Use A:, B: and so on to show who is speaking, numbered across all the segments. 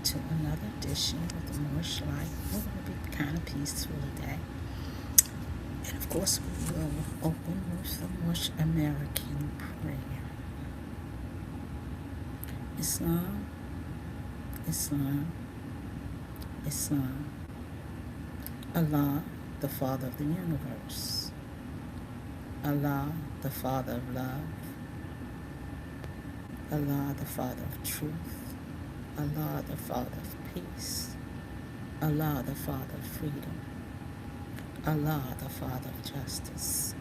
A: to another edition of the Moorish Life. We're going to be kind of peaceful today. And of course, we will open with the Moorish American prayer. Islam, Islam, Islam. Allah, the Father of the universe. Allah, the Father of love. Allah, the Father of truth. Allah, the Father of peace. Allah, the Father of freedom. Allah, the Father of justice.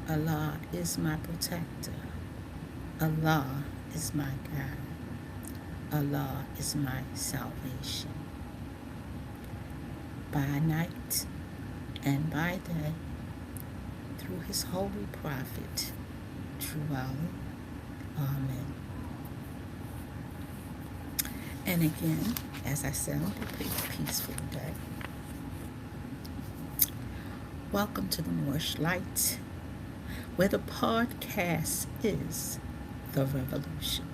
A: Allah is my protector. Allah is my guide. Allah is my salvation. By night and by day, through his holy prophet, true Ali. Amen. And again, as I said, I'll be pretty peaceful today. Welcome to the Moorish Light, where the podcast is the revolution.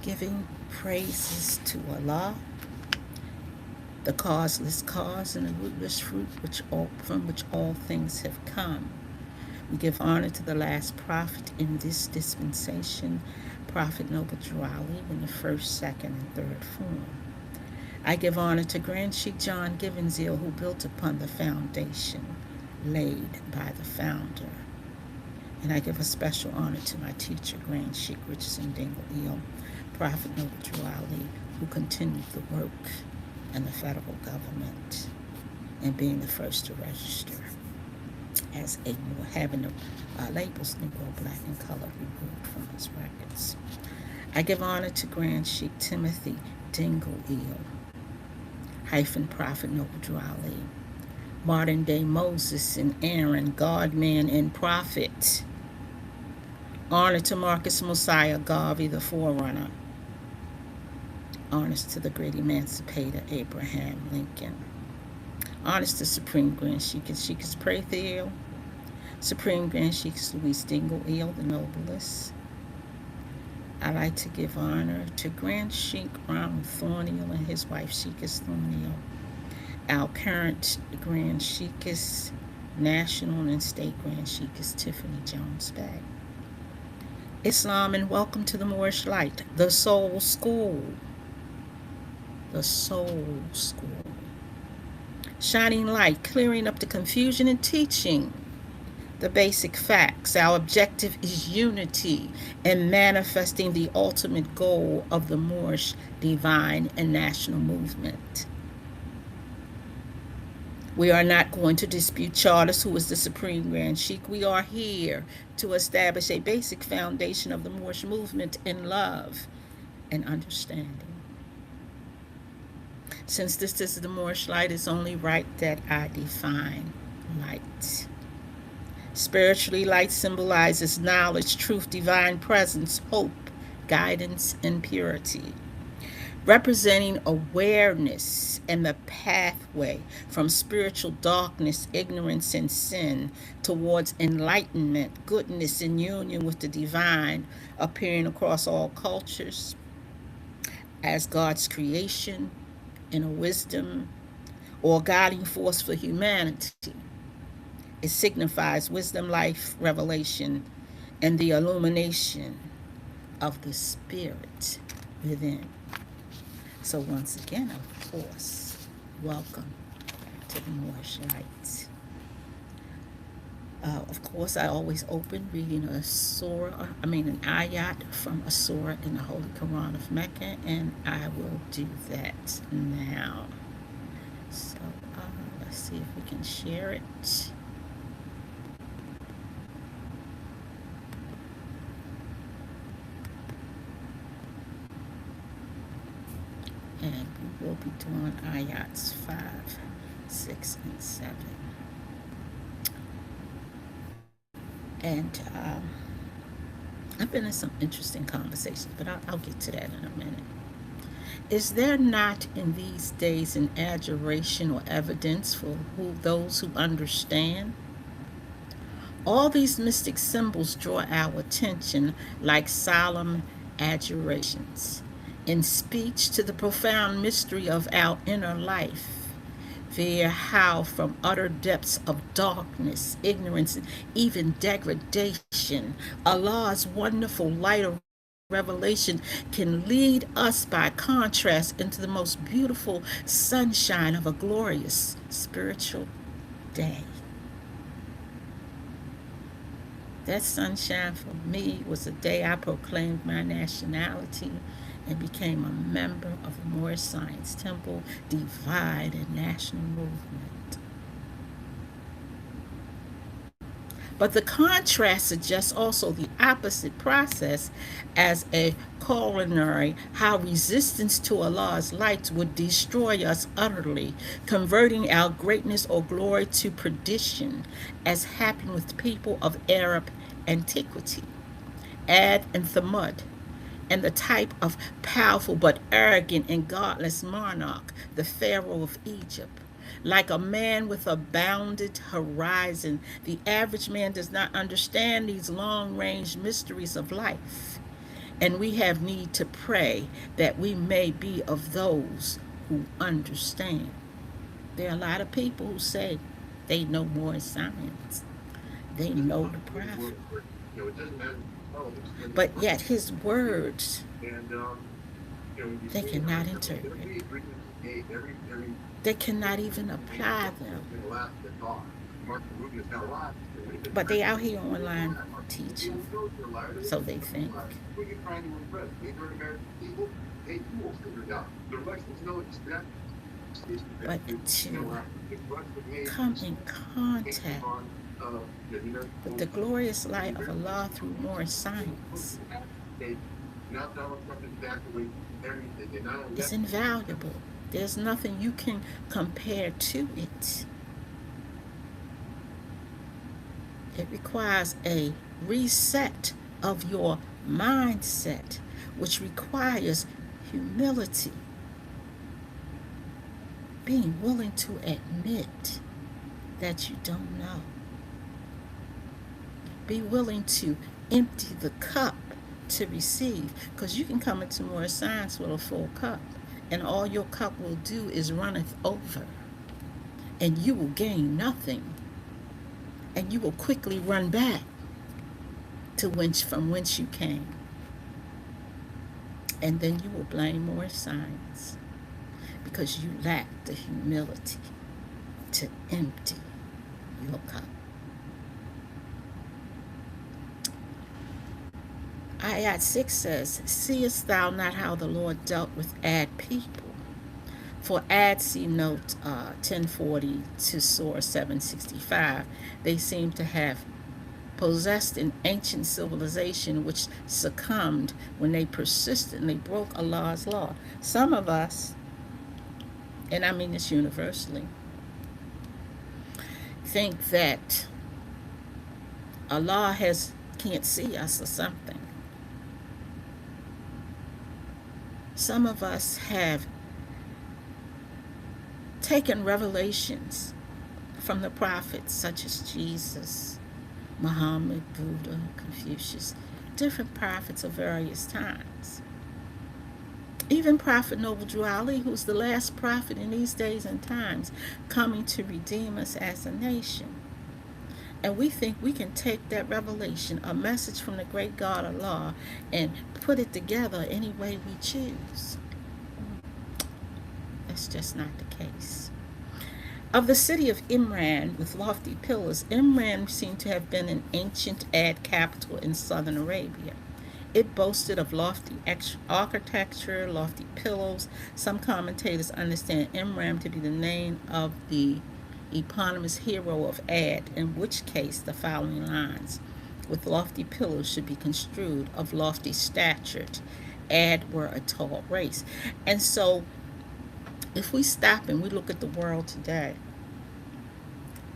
A: Giving praises to Allah, the causeless cause and the rootless fruit from which all things have come. We give honor to the last prophet in this dispensation, Prophet Noble Jawali, in the first, second, and third form. I give honor to Grand Sheikh John Givenzeal, who built upon the foundation laid by the founder. And I give a special honor to my teacher, Grand Sheikh Richardson Dingle, Prophet Noble Jawali, who continued the work in the federal government and being the first to register as having the labels Negro, Black, and Color removed from his records. I give honor to Grand Sheikh Timothy Dingle hyphen Prophet Noble Jawali, modern day Moses and Aaron, God-man and prophet. Honor to Marcus Mosiah Garvey, the forerunner. Honors to the great emancipator Abraham Lincoln. Honors to Supreme Grand Sheikh and Sheik's Prathiel, Supreme Grand Sheikh Louis Dingle, the noblest. I like to give honor to Grand Sheikh Ronald Thorniel and his wife Sheikis Thorniel, our current Grand Sheikis, National and State Grand Sheikis Tiffany Jones Bay. Islam and welcome to the Moorish Light, the Soul School. The Soul School. Shining light, clearing up the confusion and teaching the basic facts. Our objective is unity and manifesting the ultimate goal of the Moorish divine and national movement. We are not going to dispute Charters, who is the Supreme Grand Sheikh. We are here to establish a basic foundation of the Moorish movement in love and understanding. Since this is the Moorish Light, it's only right that I define light. Spiritually, light symbolizes knowledge, truth, divine presence, hope, guidance, and purity, representing awareness and the pathway from spiritual darkness, ignorance, and sin towards enlightenment, goodness, and union with the divine, appearing across all cultures as God's creation, inner wisdom, or guiding force for humanity. It signifies wisdom, life, revelation, and the illumination of the spirit within. So once again, of course, welcome to the Moorish Light. Of course, I always open reading an ayat from a surah in the Holy Quran of Mecca, and I will do that now. So let's see if we can share it. And we will be doing ayats 5, 6, and 7. And I've been in some interesting conversations, but I'll get to that in a minute. Is there not in these days an adjuration or evidence for those who understand? All these mystic symbols draw our attention like solemn adjurations, in speech to the profound mystery of our inner life, via how from utter depths of darkness, ignorance, and even degradation, Allah's wonderful light of revelation can lead us by contrast into the most beautiful sunshine of a glorious spiritual day. That sunshine for me was the day I proclaimed my nationality and became a member of the Moorish Science Temple Divine and National Movement. But the contrast suggests also the opposite process as a corollary, how resistance to Allah's light would destroy us utterly, converting our greatness or glory to perdition, as happened with people of Arab antiquity. Ad and Thamud, and the type of powerful but arrogant and godless monarch, the Pharaoh of Egypt. Like a man with a bounded horizon, the average man does not understand these long range mysteries of life. And we have need to pray that we may be of those who understand. There are a lot of people who say they know more science, they know the prophet, but yet his words they cannot interpret. They cannot even apply them. But they out here online teaching, so they think. But to come in contact with the glorious light of Allah through Moorish science is invaluable. There's nothing you can compare to it. It requires a reset of your mindset, which requires humility, being willing to admit that you don't know. Be willing to empty the cup to receive, because you can come into more science with a full cup, and all your cup will do is runneth over, and you will gain nothing, and you will quickly run back to from whence you came, and then you will blame more science because you lack the humility to empty your cup. Ayat 6 says, "Seest thou not how the Lord dealt with Ad people? For Ad, see note 1040 to Surah 765, they seem to have possessed an ancient civilization which succumbed when they persistently broke Allah's law." Some of us, and I mean this universally, think that Allah can't see us or something. Some of us have taken revelations from the prophets such as Jesus, Muhammad, Buddha, Confucius, different prophets of various times. Even Prophet Noble Drew Ali, who's the last prophet in these days and times, coming to redeem us as a nation. And we think we can take that revelation, a message from the great God Allah, and put it together any way we choose. That's just not the case. Of the city of Imran with lofty pillars, Imran seemed to have been an ancient Ad capital in southern Arabia. It boasted of lofty architecture, lofty pillars. Some commentators understand Imran to be the name of the eponymous hero of Ad, in which case the following lines, "With lofty pillars," should be construed of lofty stature. Ad were a tall race. And so if we stop and we look at the world today,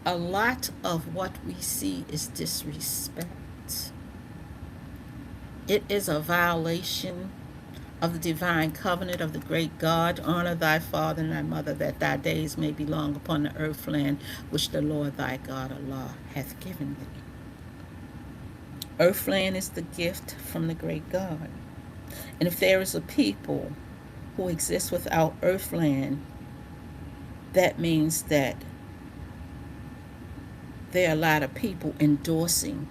A: a lot of what we see is disrespect. It is a violation of the divine covenant of the great God. "Honor thy father and thy mother, that thy days may be long upon the earth land which the Lord thy God Allah hath given thee." Earthland is the gift from the great God. And if there is a people who exist without earthland, that means that there are a lot of people endorsing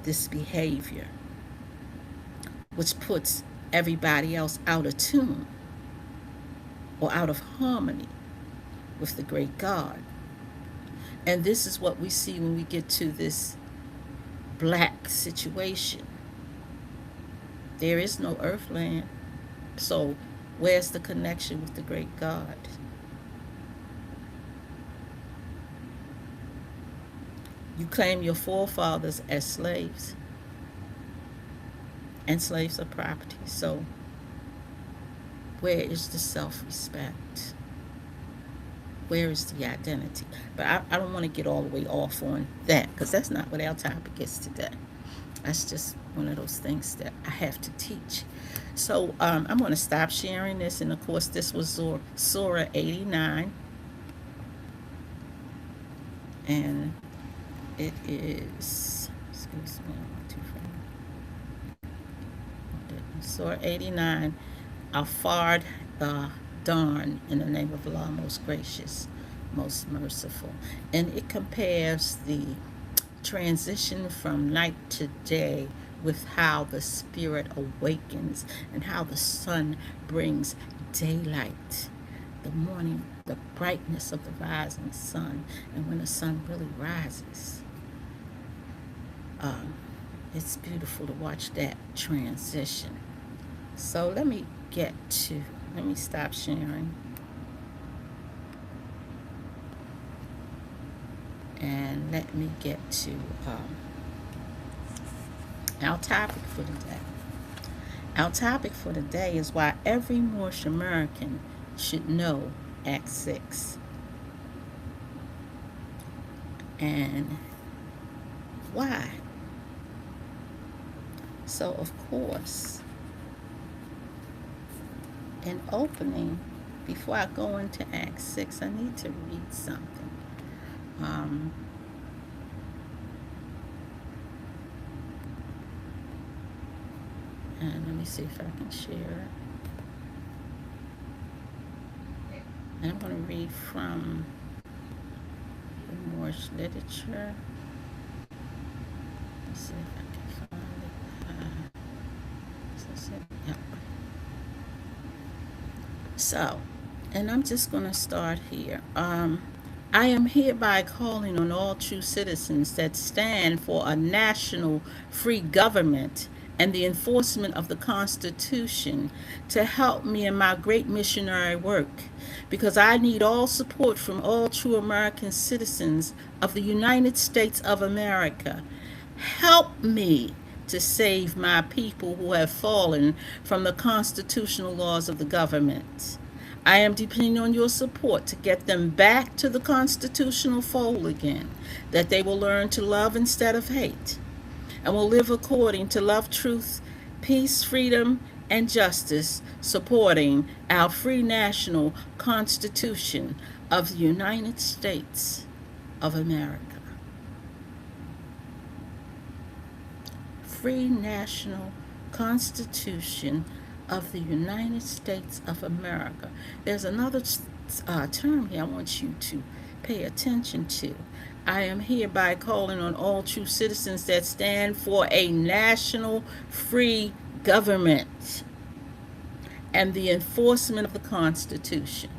A: this behavior, which puts everybody else out of tune or out of harmony with the great God. And this is what we see when we get to this black situation. There is no earthland. So where's the connection with the great God? You claim your forefathers as slaves, and slaves are property. So where is the self-respect? Where is the identity? But I don't want to get all the way off on that, because that's not what our topic is today. That's just one of those things that I have to teach. So I'm going to stop sharing this. And of course, this was Surah 89. And it is, excuse me, Surah 89, Afard Dawn, in the name of Allah, most gracious, most merciful. And it compares the transition from night to day with how the spirit awakens and how the sun brings daylight, the morning, the brightness of the rising sun. And when the sun really rises, it's beautiful to watch that transition. So let me stop sharing. And let me get to our topic for today. Our topic for today is why every Moorish American should know Act 6. And why? So, of course, in opening, before I go into Act 6, I need to read something. And let me see if I can share it. And I'm going to read from the Moorish literature. Let's see if I can find it. Yep. So, and I'm just going to start here. I am hereby calling on all true citizens that stand for a national free government and the enforcement of the Constitution to help me in my great missionary work, because I need all support from all true American citizens of the United States of America. Help me to save my people who have fallen from the constitutional laws of the government. I am depending on your support to get them back to the constitutional fold again, that they will learn to love instead of hate, and will live according to love, truth, peace, freedom, and justice, supporting our free national Constitution of the United States of America. Free national Constitution of the United States of America. There's another term here I want you to pay attention to. I am hereby calling on all true citizens that stand for a national free government and the enforcement of the Constitution.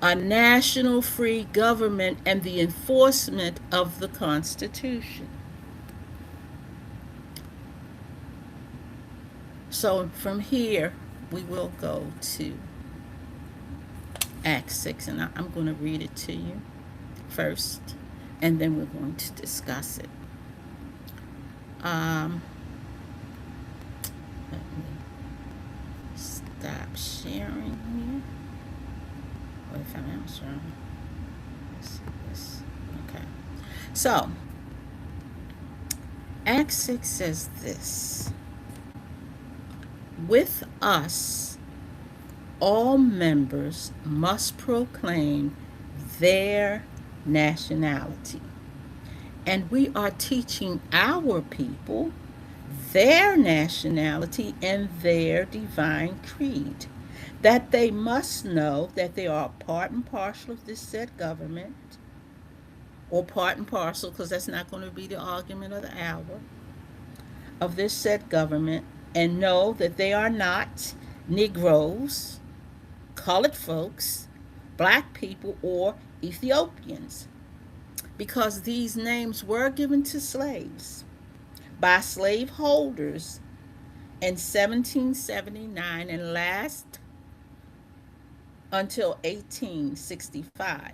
A: A national free government and the enforcement of the Constitution. So from here, we will go to Act 6, and I'm going to read it to you first, and then we're going to discuss it. Let me stop sharing here. What if I'm sharing? Let's see this. Okay. So, Act 6 says this. With us, all members must proclaim their nationality. And we are teaching our people their nationality and their divine creed, that they must know that they are part and parcel of this said government, or part and parcel, because that's not going to be the argument of the hour, of this said government, and know that they are not Negroes, colored folks, black people, or Ethiopians, because these names were given to slaves by slaveholders in 1779 and last until 1865,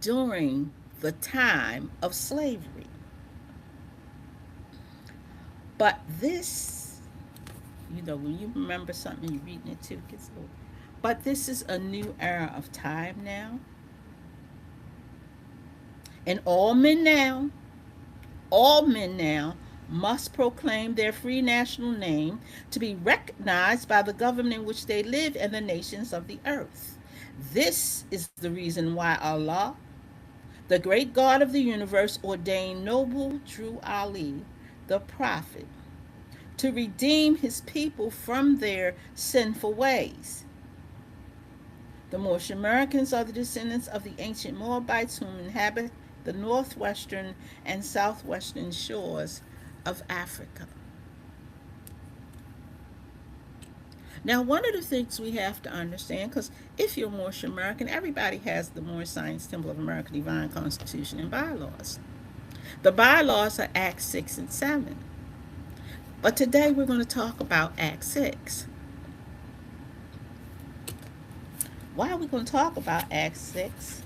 A: during the time of slavery. But this, when you remember something, you're reading it too, it gets old. But this is a new era of time now. And all men now must proclaim their free national name to be recognized by the government in which they live and the nations of the earth. This is the reason why Allah, the great God of the universe, ordained noble Drew Ali, the prophet, to redeem his people from their sinful ways. The Moorish Americans are the descendants of the ancient Moabites who inhabit the northwestern and southwestern shores of Africa. Now, one of the things we have to understand, because if you're Moorish American, everybody has the Moorish Science, Temple of America, Divine Constitution, and bylaws. The bylaws are Acts 6 and 7. But today we're going to talk about Act 6. Why are we going to talk about Act 6?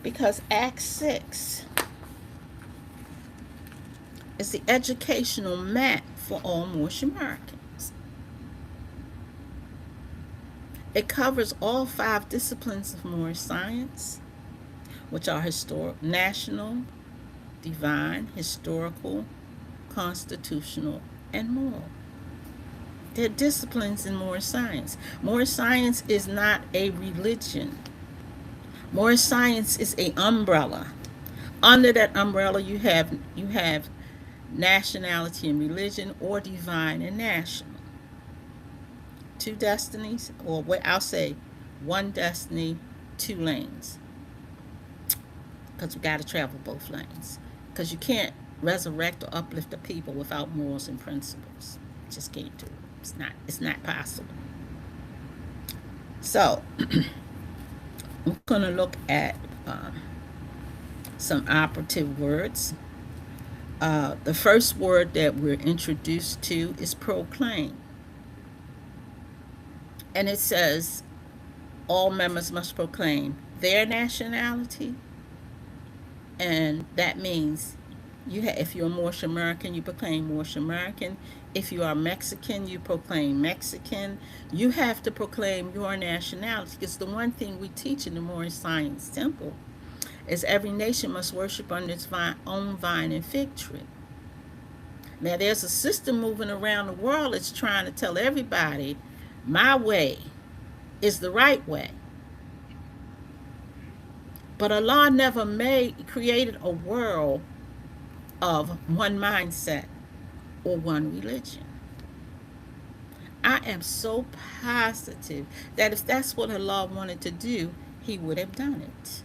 A: Because Act 6 is the educational map for all Moorish Americans. It covers all 5 disciplines of Moorish science, which are national, divine, historical, constitutional, and moral. They're disciplines in Moorish science. Moorish science is not a religion. Moorish science is an umbrella. Under that umbrella, you have nationality and religion, or divine and national. 2 destinies, or I'll say 1 destiny, 2 lanes. Because we got to travel both lanes. Because you can't resurrect or uplift the people without morals and principles. Just can't do it. It's not possible. So we're going to look at some operative words. The first word that we're introduced to is proclaim. And it says all members must proclaim their nationality. And that means if you're a Moorish American, you proclaim Moorish American. If you are Mexican, you proclaim Mexican. You have to proclaim your nationality, because the one thing we teach in the Moorish Science Temple is every nation must worship under its own vine and fig tree. Now, there's a system moving around the world that's trying to tell everybody, my way is the right way. But Allah never created a world of one mindset or one religion. I am so positive that if that's what Allah wanted to do, He would have done it.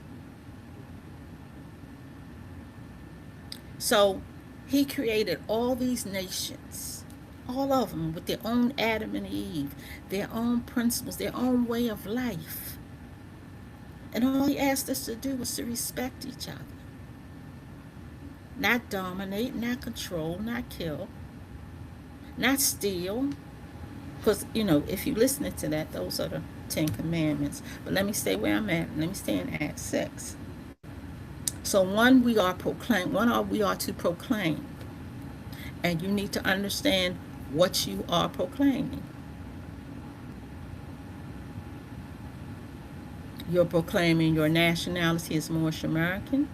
A: So He created all these nations, all of them with their own Adam and Eve, their own principles, their own way of life. And all He asked us to do was to respect each other. Not dominate, not control, not kill, not steal. Because, if you listen to that, those are the 10 commandments. But let me stay where I'm at. Let me stay in Act 6. So we are to proclaim. And you need to understand what you are proclaiming. You're proclaiming your nationality as Moorish American.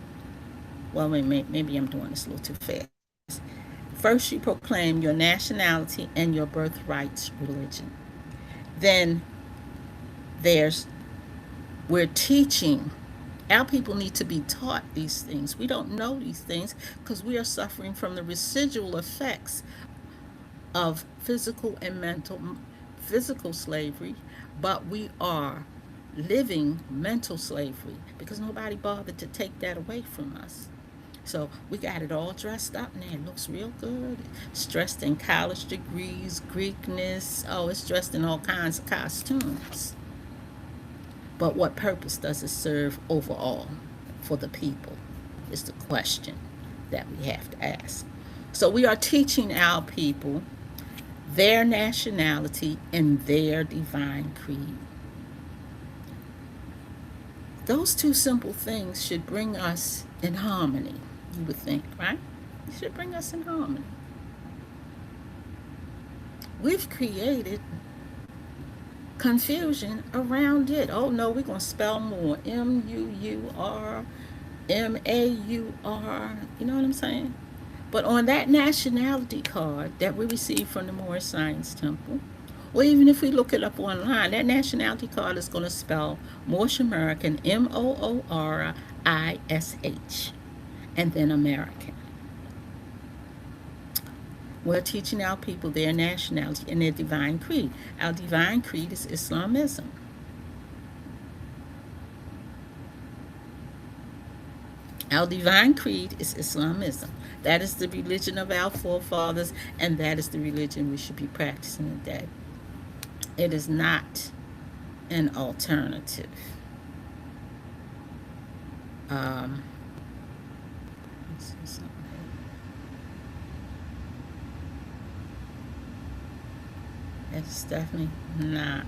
A: Well, maybe I'm doing this a little too fast. First, you proclaim your nationality and your birthright religion. Then we're teaching Our people need to be taught these things. We don't know these things because we are suffering from the residual effects of physical and mental, physical slavery, but we are living mental slavery because nobody bothered to take that away from us. So we got it all dressed up now. It looks real good. It's dressed in college degrees, Greekness. Oh, it's dressed in all kinds of costumes. But what purpose does it serve overall for the people is the question that we have to ask. So we are teaching our people their nationality and their divine creed. Those two simple things should bring us in harmony, you would think, right? It should bring us in harmony. We've created confusion around it. Oh no, we're going to spell more. Muur, Maur. You know what I'm saying? But on that nationality card that we received from the Moorish Science Temple, or even if we look it up online, that nationality card is going to spell Moorish American, Moorish, and then American. We're teaching our people their nationality and their divine creed. Our divine creed is Islamism. Our divine creed is Islamism. That is the religion of our forefathers, and that is the religion we should be practicing today. It is not an alternative. Let's see something. It's definitely not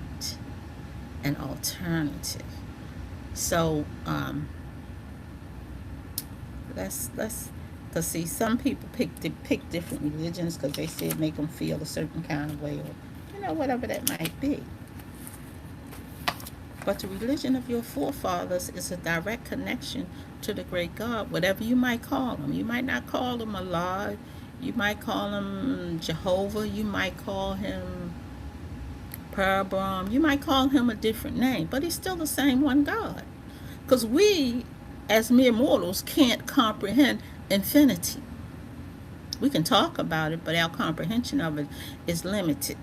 A: an alternative. So let's because see, some people pick different religions because they say it make them feel a certain kind of way, or whatever that might be. But the religion of your forefathers is a direct connection to the great God, whatever you might call him. You might not call him Allah. You might call him Jehovah. You might call him Parabram. You might call him a different name, but he's still the same one God. Because we, as mere mortals, can't comprehend infinity. We can talk about it, but our comprehension of it is limited.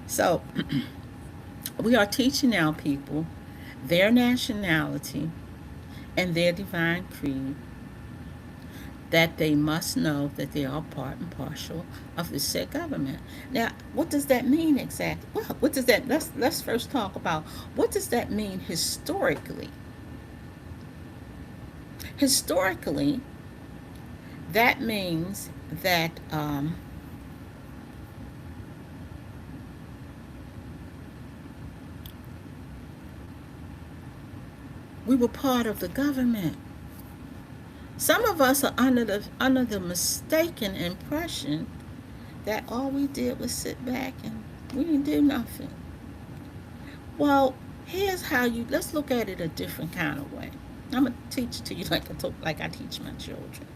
A: So, we are teaching our people their nationality and their divine creed, that they must know that they are part and parcel of the said government. Now, what does that mean exactly? Well, what does that? Let's first talk about what does that mean historically. Historically, that means that we were part of the government. Some of us are under the mistaken impression that all we did was sit back and we didn't do nothing. Well, here's how let's look at it a different kind of way. I'm gonna teach it to you like I teach my children.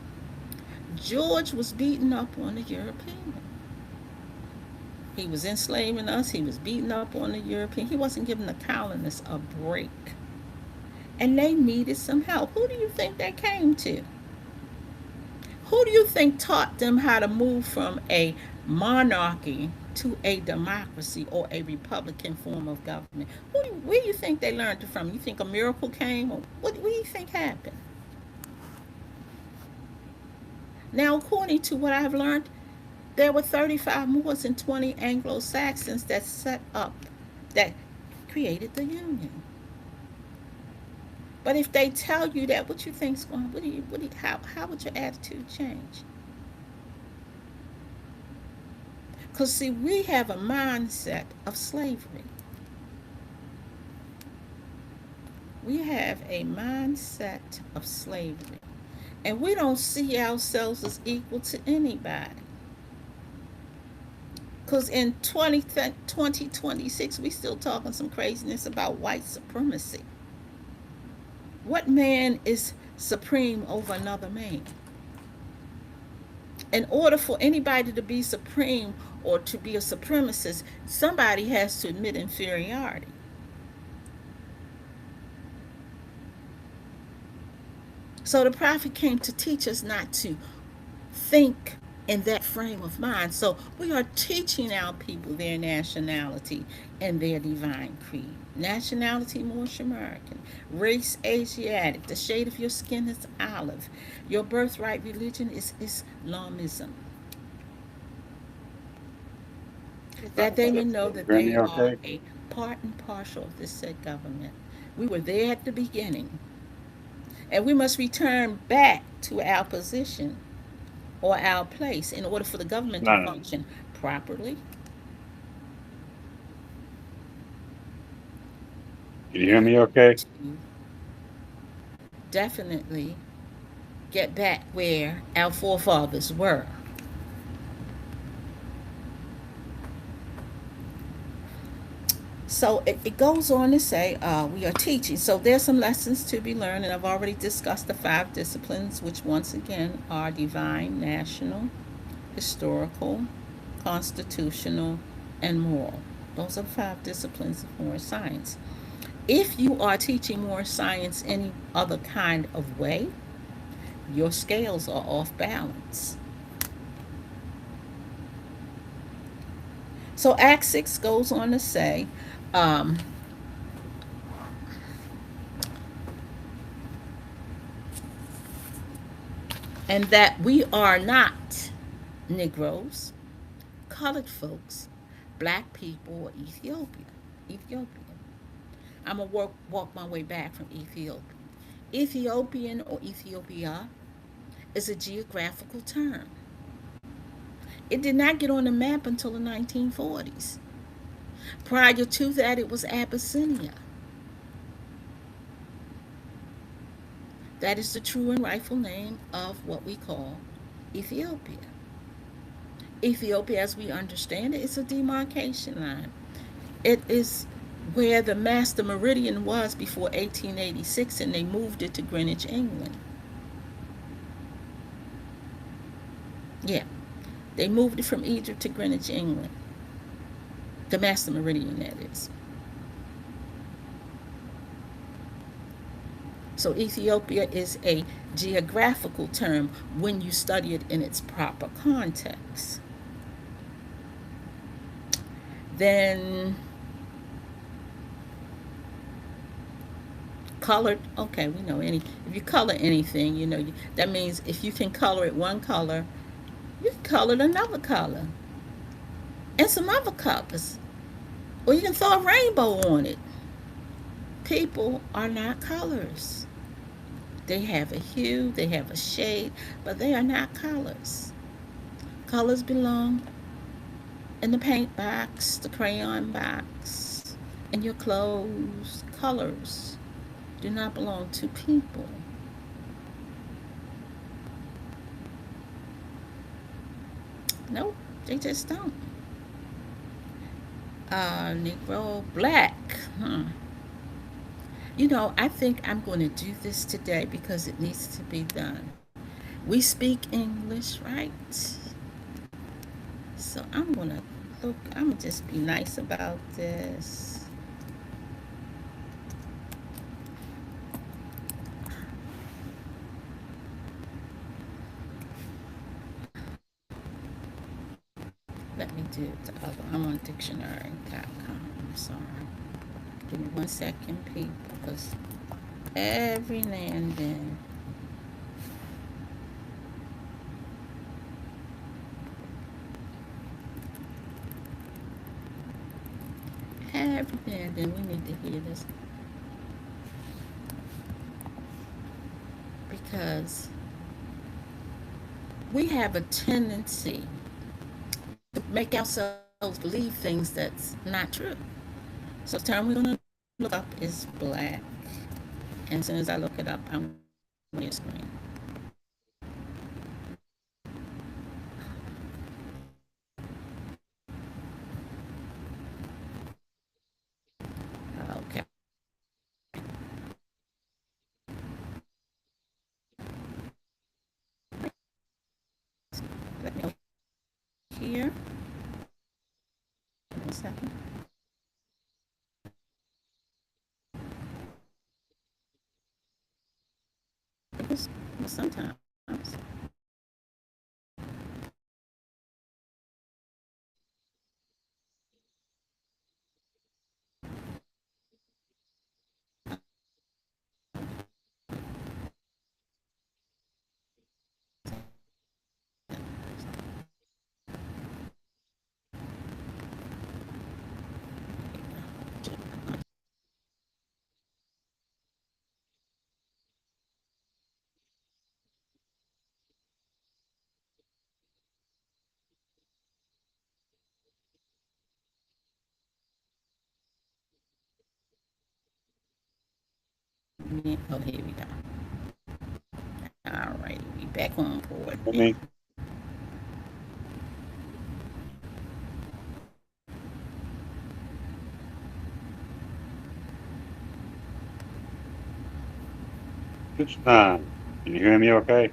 A: George was beating up on the European. He was enslaving us. He was beating up on the European. He wasn't giving the colonists a break. And they needed some help. Who do you think they came to? Who do you think taught them how to move from a monarchy to a democracy or a republican form of government? Where do you think they learned it from? You think a miracle came? Or what do you think happened? Now, according to what I've learned, there were 35 Moors and 20 Anglo-Saxons that created the Union. But if they tell you that, what you think's going? How would your attitude change? Because see, we have a mindset of slavery. We have a mindset of slavery, and we don't see ourselves as equal to anybody. Because in 2026, we still talking some craziness about white supremacy. What man is supreme over another man? In order for anybody to be supreme or to be a supremacist, somebody has to admit inferiority. So the prophet came to teach us not to think in that frame of mind. So we are teaching our people their nationality and their divine creed. Nationality, Moorish American. Race, Asiatic. The shade of your skin is olive. Your birthright religion is Islamism. That they may know that
B: You hear
A: they
B: me
A: are
B: okay?
A: a part and parcel of this said government. We were there at the beginning, and we must return back to our position or our place in order for the government to
B: No, no.
A: function properly.
B: Can you hear me okay?
A: To definitely get back where our forefathers were. So it goes on to say we are teaching. So there's some lessons to be learned, and I've already discussed the five disciplines, which once again are divine, national, historical, constitutional, and moral. Those are the five disciplines of Moorish science. If you are teaching Moorish science any other kind of way, your scales are off balance. So Act 6 goes on to say, um, and that we are not Negroes, colored folks, black people, or Ethiopia. Ethiopian. I'm going to walk my way back from Ethiopia. Ethiopian or Ethiopia is a geographical term. It did not get on the map until the 1940s. Prior to that, it was Abyssinia. That is the true and rightful name of what we call Ethiopia. Ethiopia, as we understand it, is a demarcation line. It is where the master meridian was before 1886, and they moved it to Greenwich, England. Yeah, they moved it from Egypt to Greenwich, England. The master meridian, that is. So Ethiopia is a geographical term when you study it in its proper context. Then colored, okay, we know any, if you color anything, that means if you can color it one color, you can color it another color and some other colors. Or you can throw a rainbow on it. People are not colors. They have a hue, they have a shade, but they are not colors. Colors belong in the paint box, the crayon box, in your clothes. Colors do not belong to people. Nope, they just don't. Negro, black. I think I'm going to do this today because it needs to be done. We speak English, right? So I'm going to just be nice about this. Let me do the other. I'm on dictionary.com. I'm sorry. Give me 1 second, people, because every now and then every now and then we need to hear this because we have a tendency to make ourselves believe things that's not true. So the term we're going to look up is black. And as soon as I look it up, I'm going to screen. Okay. Let me go here. 1 second. Sometimes. Oh, here we go. All right, we back on board
B: I
A: now.
B: mean, it's time. Can you hear me okay?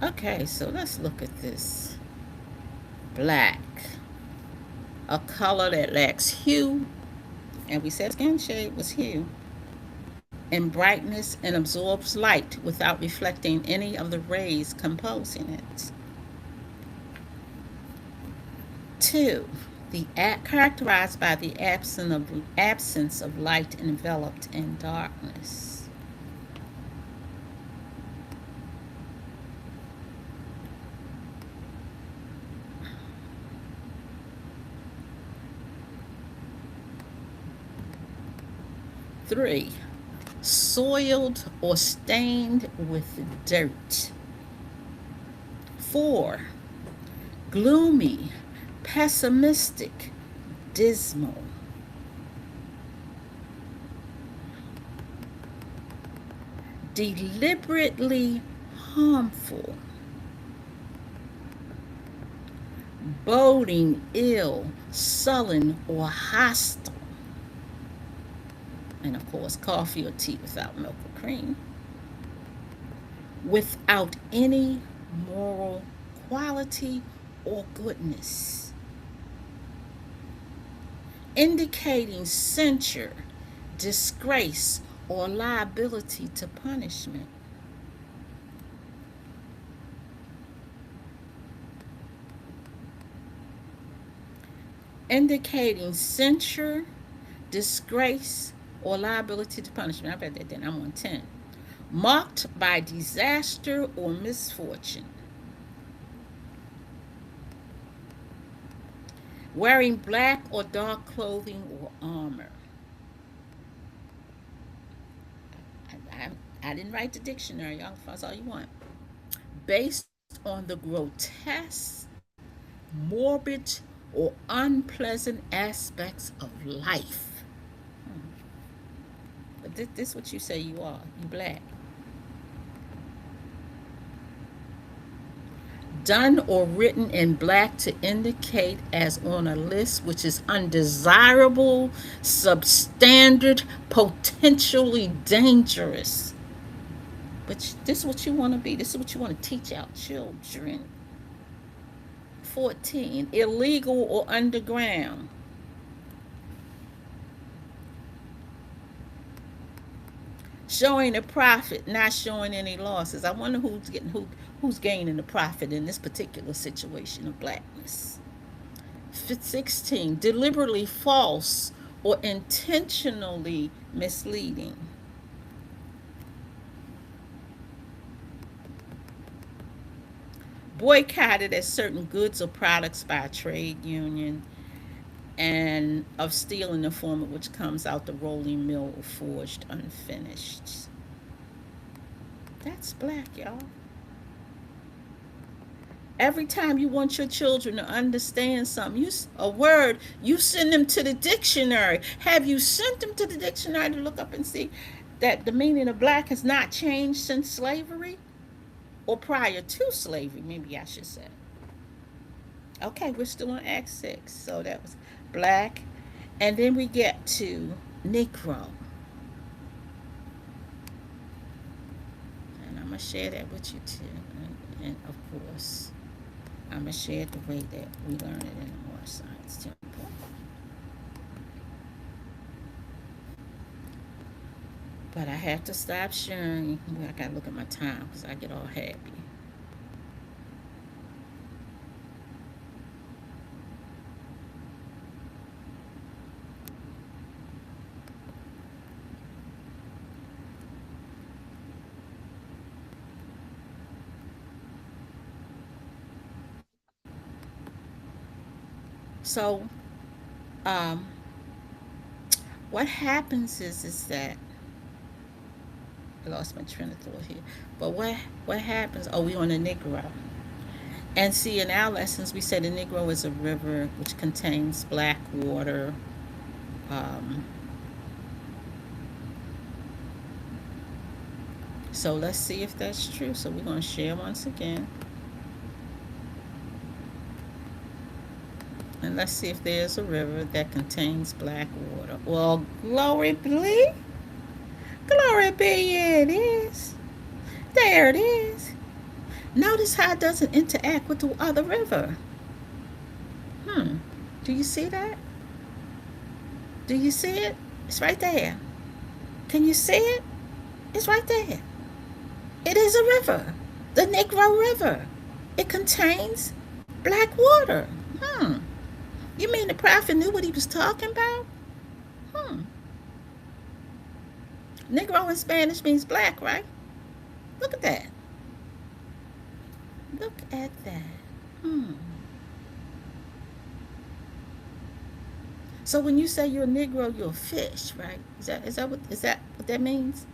A: Okay, so let's look at this. Black, a color that lacks hue, and we said skin shade was hue, and brightness and absorbs light without reflecting any of the rays composing it. Two, characterized by the absence of light enveloped in darkness. Three, soiled or stained with dirt. Four, gloomy, pessimistic, dismal. Deliberately harmful, boding ill, sullen, or hostile. And of course, coffee or tea without milk or cream. Without any moral quality or goodness. Indicating censure, disgrace, or liability to punishment. Indicating censure, disgrace, or liability to punishment. I read that then. I'm on 10. Marked by disaster or misfortune. Wearing black or dark clothing or armor. I didn't write the dictionary. Y'all can find all you want. Based on the grotesque, morbid, or unpleasant aspects of life. But this is what you say you are. You black. Done or written in black to indicate as on a list which is undesirable, substandard, potentially dangerous. But this is what you want to be. This is what you want to teach our children. 14. Illegal or underground. Showing a profit, not showing any losses. I wonder who's gaining the profit in this particular situation of blackness. 16. Deliberately false or intentionally misleading. Boycotted as certain goods or products by a trade union, and of steel in the form of which comes out the rolling mill or forged unfinished. That's black, y'all. Every time you want your children to understand something, a word, you send them to the dictionary. Have you sent them to the dictionary to look up and see that the meaning of black has not changed since slavery? Or prior to slavery, maybe I should say. Okay, we're still on Act 6. So that was black. And then we get to Negro. And I'm going to share that with you too. And of course, I'm going to share it the way that we learn it in the Moorish Science Temple. But I had to stop sharing. Well, I gotta look at my time because I get all happy. So, um, what happens is that I lost my train of thought here. But what happens? Oh, we on the Negro. And see, in our lessons, we said the Negro is a river which contains black water. Um, so let's see if that's true. So we're going to share once again. And let's see if there's a river that contains black water. Well, glory be. Glory be, yeah, it is. There it is. Notice how it doesn't interact with the other river. Hmm. Do you see that? Do you see it? It's right there. Can you see it? It's right there. It is a river. The Negro River. It contains black water. Hmm. You mean the prophet knew what he was talking about? Hmm. Negro in Spanish means black, right? Look at that. Look at that. Hmm. So when you say you're a Negro, you're a fish, right? Is that what that means?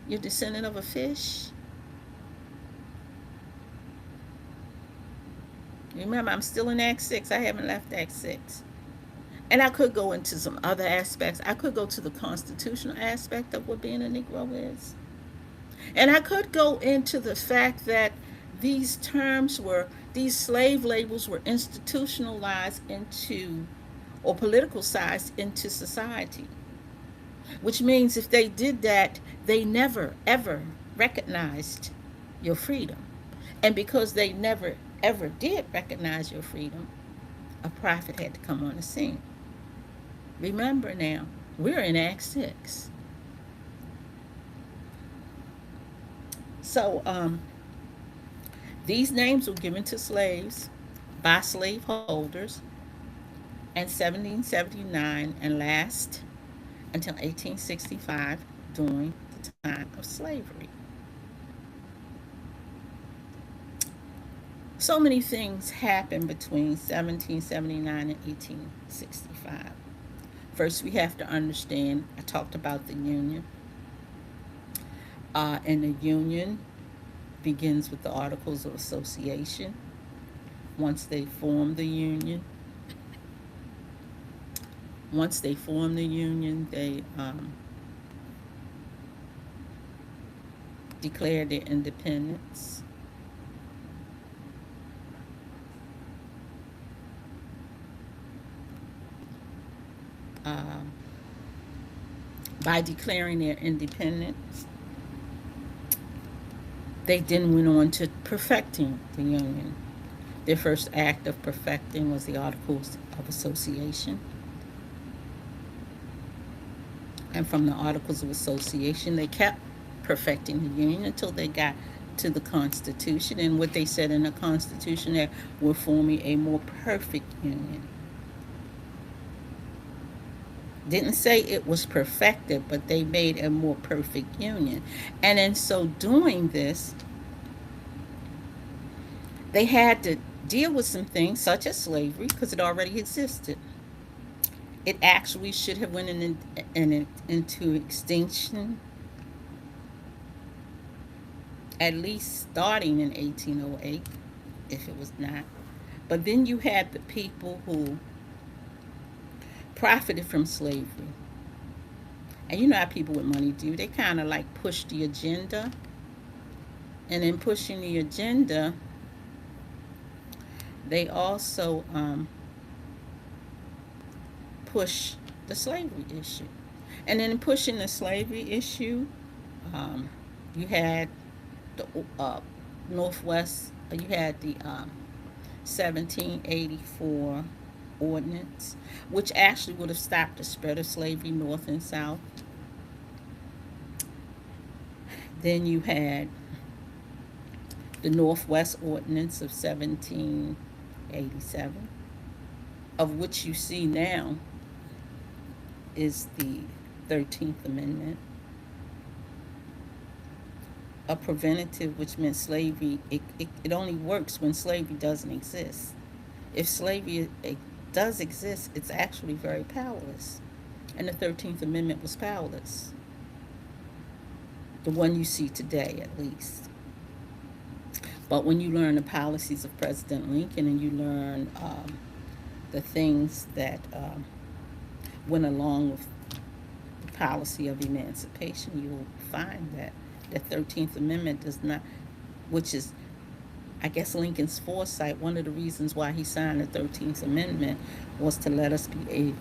A: You're descendant of a fish. Remember, I'm still in Act 6. I haven't left Act 6. And I could go into some other aspects. I could go to the constitutional aspect of what being a Negro is. And I could go into the fact that these terms were, these slave labels were institutionalized into, or politicalized into society, which means if they did that, they never, ever recognized your freedom. And because they never, ever did recognize your freedom, a prophet had to come on the scene. Remember now, we're in Act 6. So, these names were given to slaves by slaveholders in 1779 and last until 1865 during the time of slavery. So many things happened between 1779 and 1865. First, we have to understand, I talked about the Union. And the Union begins with the Articles of Association. Once they form the Union, they declare their independence. Um, by declaring their independence, they then went on to perfecting the Union. Their first act of perfecting was the Articles of Association. And from the Articles of Association, they kept perfecting the Union until they got to the Constitution. And what they said in the Constitution, that we're forming a more perfect Union. Didn't say it was perfected, but they made a more perfect Union. And in so doing this, they had to deal with some things such as slavery because it already existed. It actually should have went into extinction at least starting in 1808, if it was not. But then you had the people who profited from slavery. And you know how people with money do. They kind of like push the agenda. And in pushing the agenda, they also push the slavery issue. And then in pushing the slavery issue, um, you had the Northwest, you had the 1784 ordinance, which actually would have stopped the spread of slavery north and south. Then you had the Northwest Ordinance of 1787, of which you see now is the 13th Amendment. A preventative, which meant slavery, it only works when slavery doesn't exist. If slavery does exist, it's actually very powerless. And the 13th Amendment was powerless. The one you see today, at least. But when you learn the policies of President Lincoln and you learn the things that went along with the policy of emancipation, you'll find that the 13th Amendment does not, which is, I guess, Lincoln's foresight. One of the reasons why he signed the 13th Amendment was to let us be able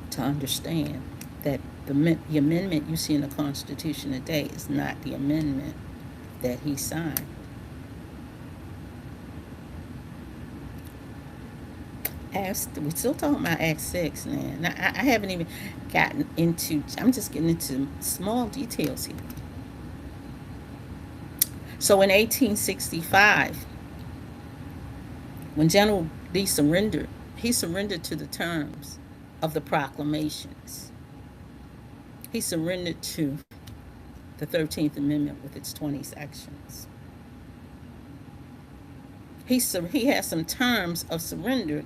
A: to understand that the amendment you see in the Constitution today is not the amendment that he signed. We're still talking about Act 6, man. Now, I haven't even gotten into, I'm just getting into small details here. So in 1865, when General Lee surrendered, he surrendered to the terms of the proclamations. He surrendered to the 13th Amendment with its 20 sections. He had some terms of surrender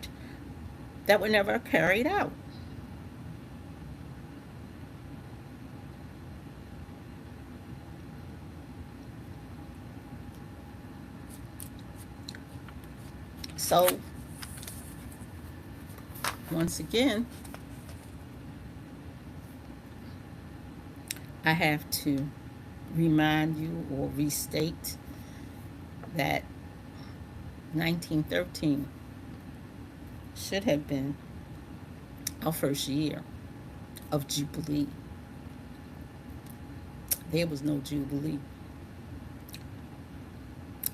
A: that were never carried out. So, once again, I have to remind you or restate that 1913 should have been our first year of Jubilee. There was no Jubilee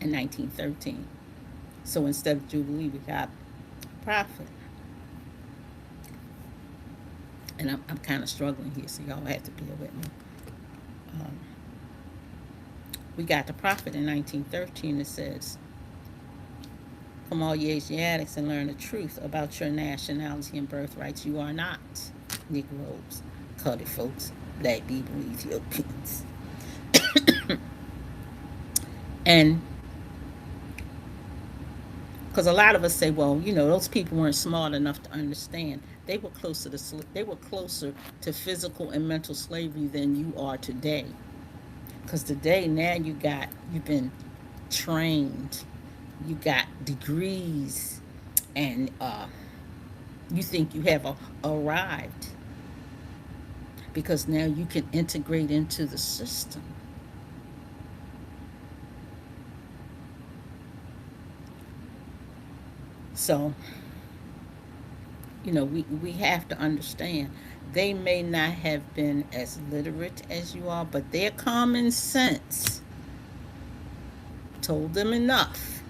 A: in 1913. So instead of Jubilee, we got Profit. And I'm kind of struggling here, so y'all have to bear with me. We got the Prophet in 1913 that says, "Come all ye Asiatics and learn the truth about your nationality and birthrights. You are not Negroes, colored folks, black people, Ethiopians." And because a lot of us say, well, those people weren't smart enough to understand. They were closer to physical and mental slavery than you are today. Because today, now you've been trained, you got degrees, and you think you have arrived because now you can integrate into the system. So, we have to understand they may not have been as literate as you are, but their common sense told them enough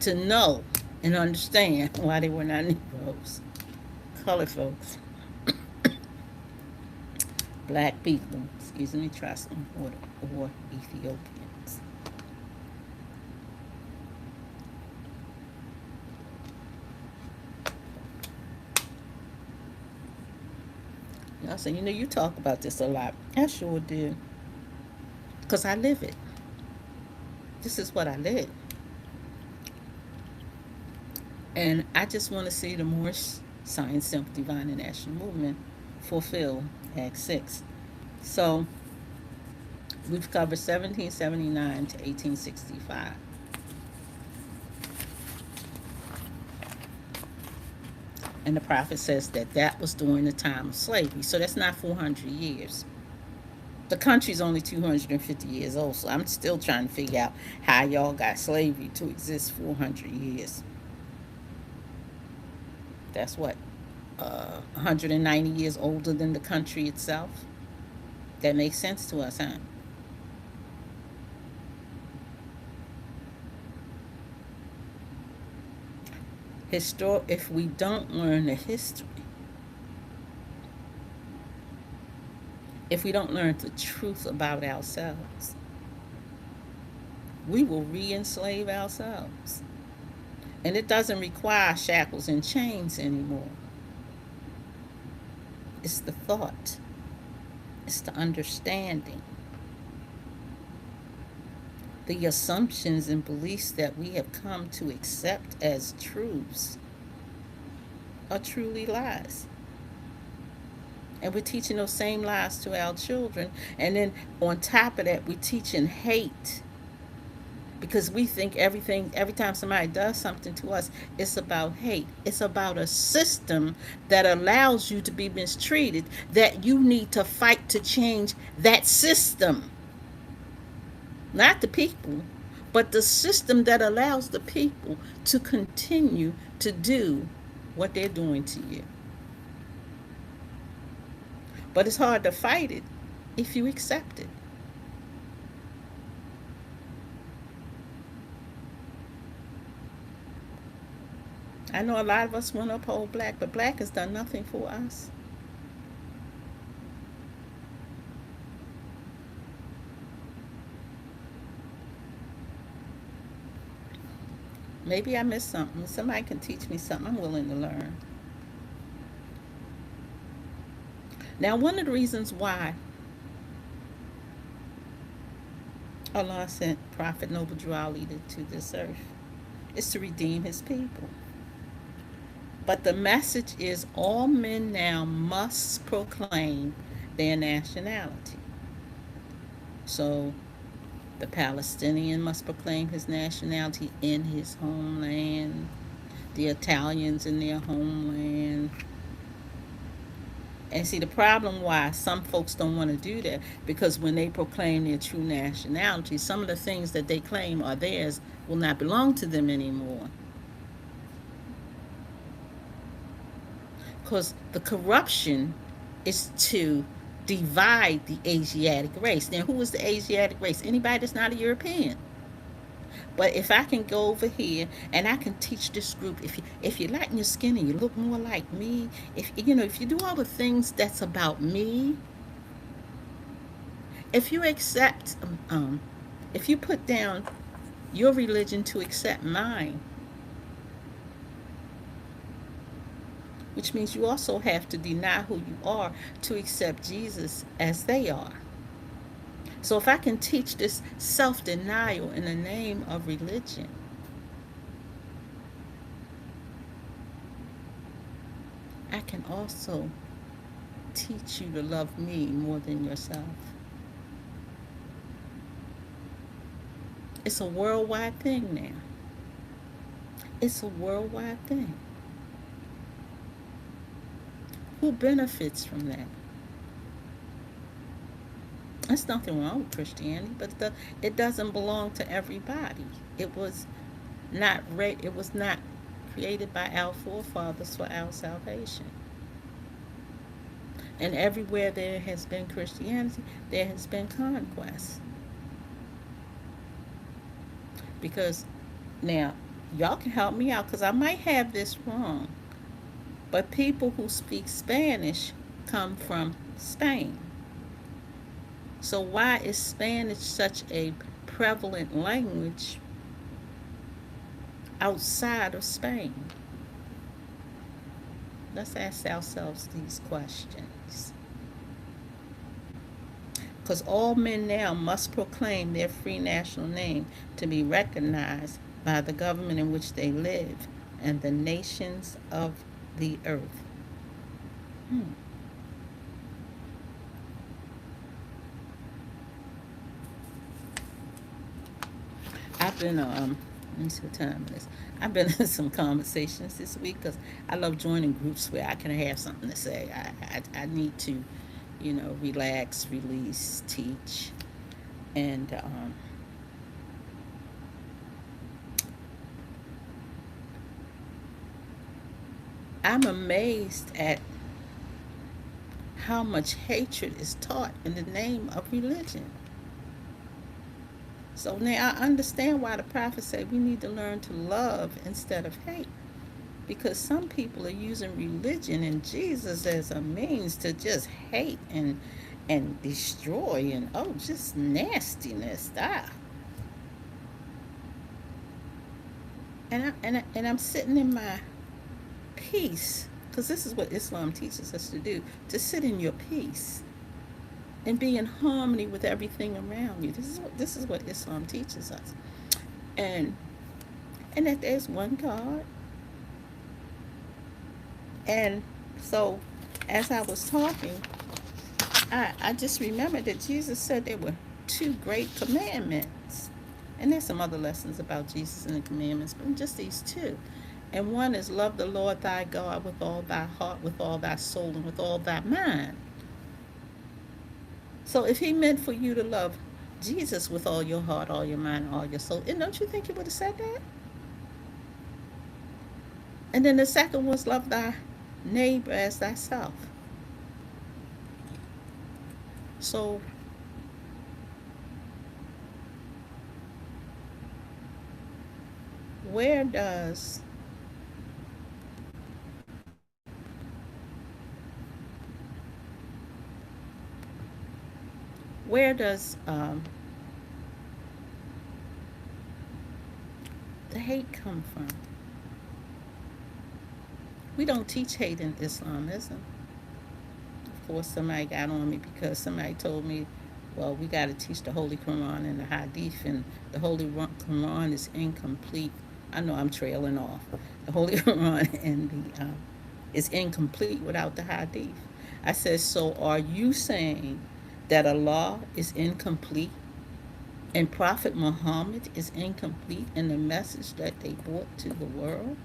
A: to know and understand why they were not Negroes, colored folks, black people, trust them, or Ethiopians. Y'all say, you talk about this a lot. I sure do. Because I live it. This is what I live. And I just want to see the Moorish Science, Simple, Divine, and National Movement fulfill Act 6. So, we've covered 1779 to 1865. And the prophet says that was during the time of slavery. So that's not 400 years. The country's only 250 years old, so I'm still trying to figure out how y'all got slavery to exist 400 years. That's what, 190 years older than the country itself? That makes sense to us, huh? If we don't learn the history, if we don't learn the truth about ourselves, we will re enslave ourselves. And it doesn't require shackles and chains anymore. It's the thought, it's the understanding, the assumptions and beliefs that we have come to accept as truths are truly lies. And we're teaching those same lies to our children. And then on top of that, we're teaching hate because we think every time somebody does something to us, it's about hate. It's about a system that allows you to be mistreated, that you need to fight to change that system. Not the people, but the system that allows the people to continue to do what they're doing to you. But it's hard to fight it if you accept it. I know a lot of us want to uphold black, but black has done nothing for us. Maybe I missed something. If somebody can teach me something, I'm willing to learn. Now, one of the reasons why Allah sent Prophet Noble Drew Ali to this earth is to redeem his people. But the message is all men now must proclaim their nationality. So the Palestinian must proclaim his nationality in his homeland, the Italians in their homeland. And see, the problem why some folks don't want to do that, because when they proclaim their true nationality, some of the things that they claim are theirs will not belong to them anymore. Because the corruption is to divide the Asiatic race. Now, who is the Asiatic race? Anybody that's not a European. But if I can go over here and I can teach this group, if you lighten your skin and you look more like me, if you do all the things that's about me, if you accept, if you put down your religion to accept mine, which means you also have to deny who you are to accept Jesus as they are. So if I can teach this self-denial in the name of religion, I can also teach you to love me more than yourself. It's a worldwide thing now. It's a worldwide thing. Who benefits from that? There's nothing wrong with Christianity, but it doesn't belong to everybody. It was not created by our forefathers for our salvation. And everywhere there has been Christianity, there has been conquest. Because now, y'all can help me out because I might have this wrong. But people who speak Spanish come from Spain. So why is Spanish such a prevalent language outside of Spain? Let's ask ourselves these questions. Because all men now must proclaim their free national name to be recognized by the government in which they live and the nations of the earth. I've been let me see what time it is. I've been in some conversations this week because I love joining groups where I can have something to say. I need to, relax, release, teach, and I'm amazed at how much hatred is taught in the name of religion. So now I understand why the prophet said we need to learn to love instead of hate. Because some people are using religion and Jesus as a means to just hate and destroy and oh, just nastiness. And I'm sitting in my peace because this is what Islam teaches us to do: to sit in your peace and be in harmony with everything around you. This is what Islam teaches us, and and that there's one God. And so, as I was talking, I just remembered that Jesus said there were two great commandments. And there's some other lessons about Jesus and the commandments, but just these two. And one is love the Lord thy God with all thy heart, with all thy soul, and with all thy mind. So if he meant for you to love Jesus with all your heart, all your mind, all your soul, and don't you think he would have said that? And then the second was love thy neighbor as thyself. So where does where does the hate come from? We don't teach hate in Islamism. Of course, somebody got on me because somebody told me, well, we got to teach the Holy Quran and the Hadith, and the Holy Quran is incomplete. I know I'm trailing off. The Holy Quran and the is incomplete without the Hadith. I said, so are you saying that Allah is incomplete and Prophet Muhammad is incomplete in the message that they brought to the world?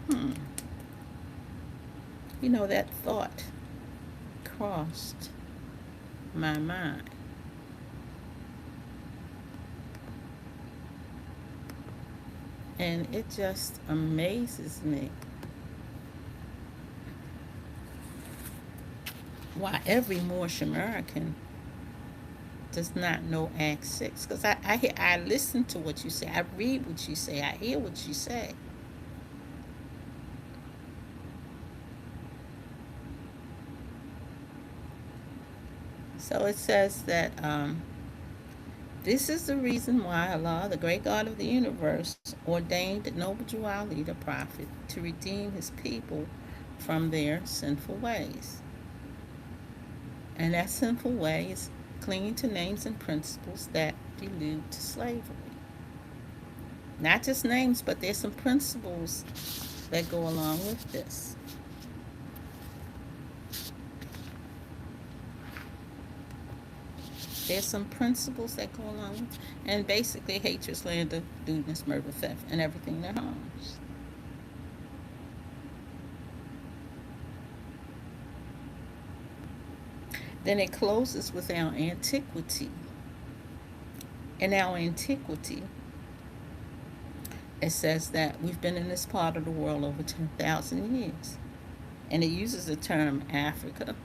A: Hmm. You know, that thought crossed my mind. And it just amazes me why every Moorish American does not know Acts 6. Because I listen to what you say, I read what you say, I hear what you say. So it says that this is the reason why Allah, the great God of the universe, ordained the noble Jew Ali, the prophet, to redeem his people from their sinful ways. And that sinful way is clinging to names and principles that delude to slavery. Not just names, but there's some principles that go along with this. There's some principles that go along with, and basically hatred, slander, lewdness, murder, theft, and everything that harms. Then it closes with our antiquity. In our antiquity, it says that we've been in this part of the world over 10,000 years. And it uses the term Africa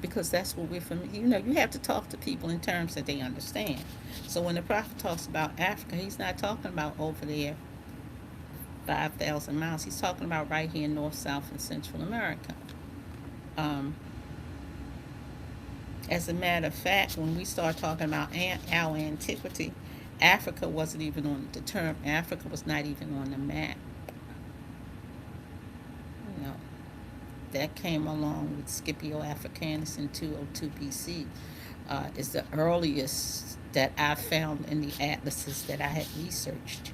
A: because that's what we're from. You know, you have to talk to people in terms that they understand. So when the prophet talks about Africa, he's not talking about over there 5,000 miles. He's talking about right here in North, South, and Central America. Um, as a matter of fact, when we start talking about our antiquity, Africa wasn't even on the term. Africa was not even on the map. You know, that came along with Scipio Africanus in 202 BC. Is the earliest that I found in the atlases that I had researched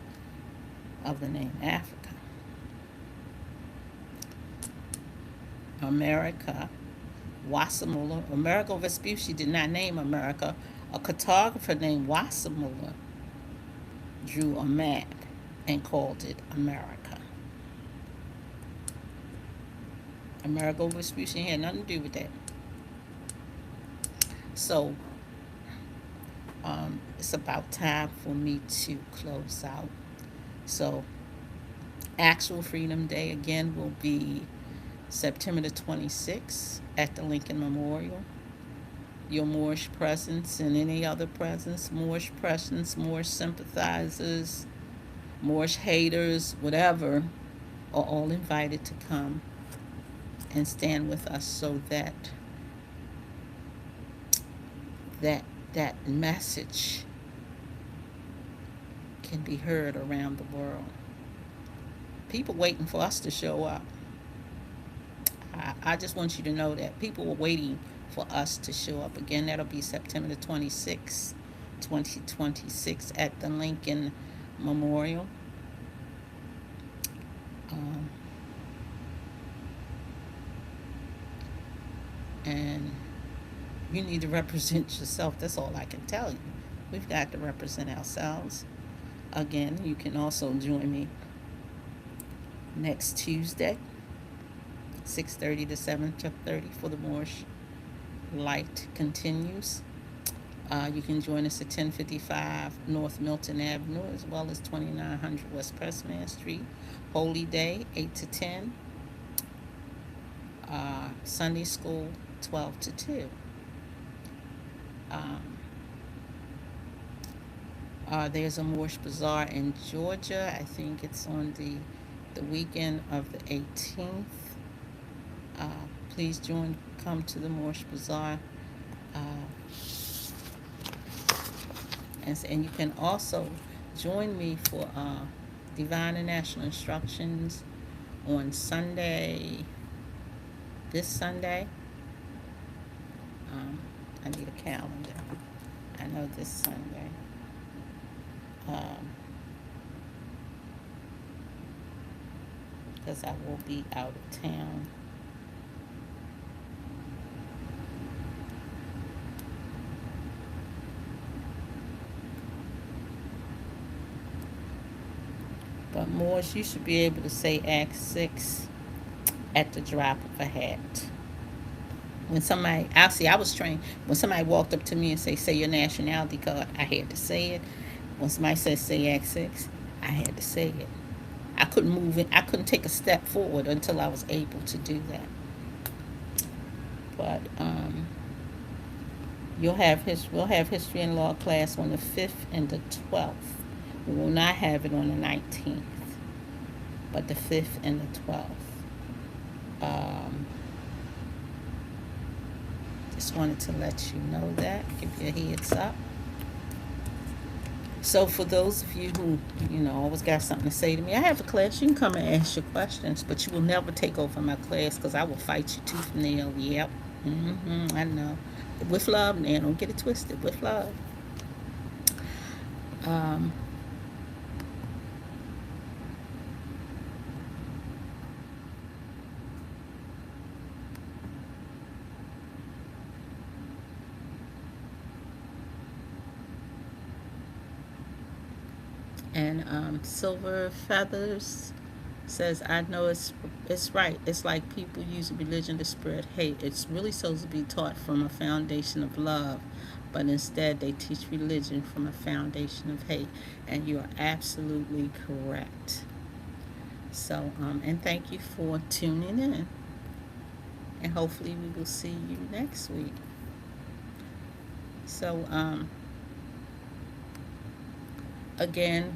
A: of the name Africa. America, Wassamula, Amerigo Vespucci did not name America. A cartographer named Wassamula drew a map and called it America. Amerigo Vespucci had nothing to do with that. So it's about time for me to close out. So actual Freedom Day again will be September the 26th at the Lincoln Memorial. Your Moorish presence and any other presence, Moorish presence, Moorish sympathizers, Moorish haters, whatever, are all invited to come and stand with us so that that that message can be heard around the world. People waiting for us to show up. I just want you to know that people were waiting for us to show up. Again, that'll be September the 26th, 2026 at the Lincoln Memorial. Um, and you need to represent yourself. That's all I can tell you. We've got to represent ourselves. Again, you can also join me next Tuesday, 6:30 to 7:30 for the Moorish Light continues. You can join us at 1055 North Milton Avenue as well as 2900 West Pressman Street. Holy Day, 8 to 10. Sunday School, 12 to 2. There's a Moorish Bazaar in Georgia. I think it's on the weekend of the 18th. Please come to the Moorish Bazaar. And you can also join me for Divine and National Instructions on Sunday, this Sunday. I need a calendar. I know this Sunday. Because I will be out of town. But Morris, you should be able to say Act 6 at the drop of a hat. When somebody, I was trained, when somebody walked up to me and say your nationality card, I had to say it. When somebody said say Act 6, I had to say it. I couldn't move it. I couldn't take a step forward until I was able to do that. But we'll have history and law class on the 5th and the 12th. We will not have it on the 19th, but the 5th and the 12th. Just wanted to let you know that, give you a heads up. So for those of you who, always got something to say to me, I have a class. You can come and ask your questions, but you will never take over my class because I will fight you tooth and nail. Yep. I know. With love, man. Don't get it twisted. With love. And Silver Feathers says, I know it's right. It's like people use religion to spread hate. It's really supposed to be taught from a foundation of love, but instead they teach religion from a foundation of hate. And you are absolutely correct. So, and thank you for tuning in. And hopefully we will see you next week. So, again,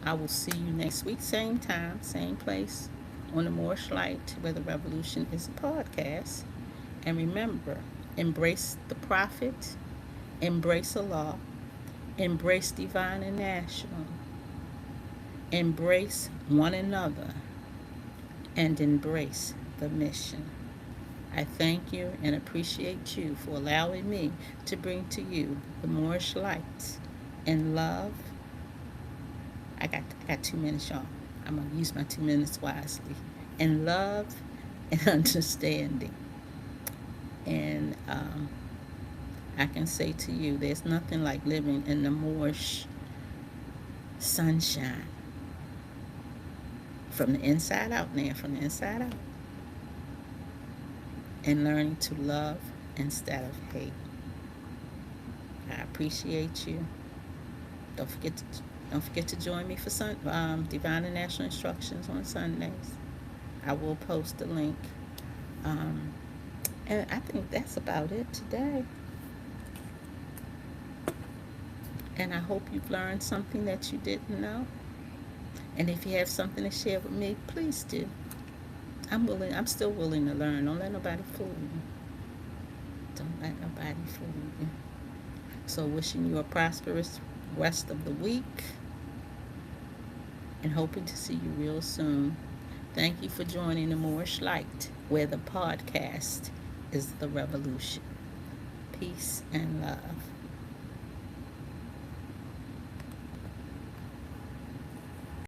A: I will see you next week, same time, same place, on the Moorish Light, where the revolution is a podcast. And remember, embrace the prophet, embrace Allah, embrace divine and national, embrace one another, and embrace the mission. I thank you and appreciate you for allowing me to bring to you the Moorish Light in love. I got 2 minutes, y'all. I'm going to use my 2 minutes wisely. In love and understanding. And I can say to you, there's nothing like living in the Moorish sunshine. From the inside out now, from the inside out. And learning to love instead of hate. I appreciate you. Don't forget to join me for Divine and National Instructions on Sundays. I will post the link. And I think that's about it today. And I hope you've learned something that you didn't know. And if you have something to share with me, please do. I'm still willing to learn. Don't let nobody fool you. Don't let nobody fool you. So wishing you a prosperous rest of the week and hoping to see you real soon. Thank you for joining the Moorish Light, where the podcast is the revolution. Peace and love.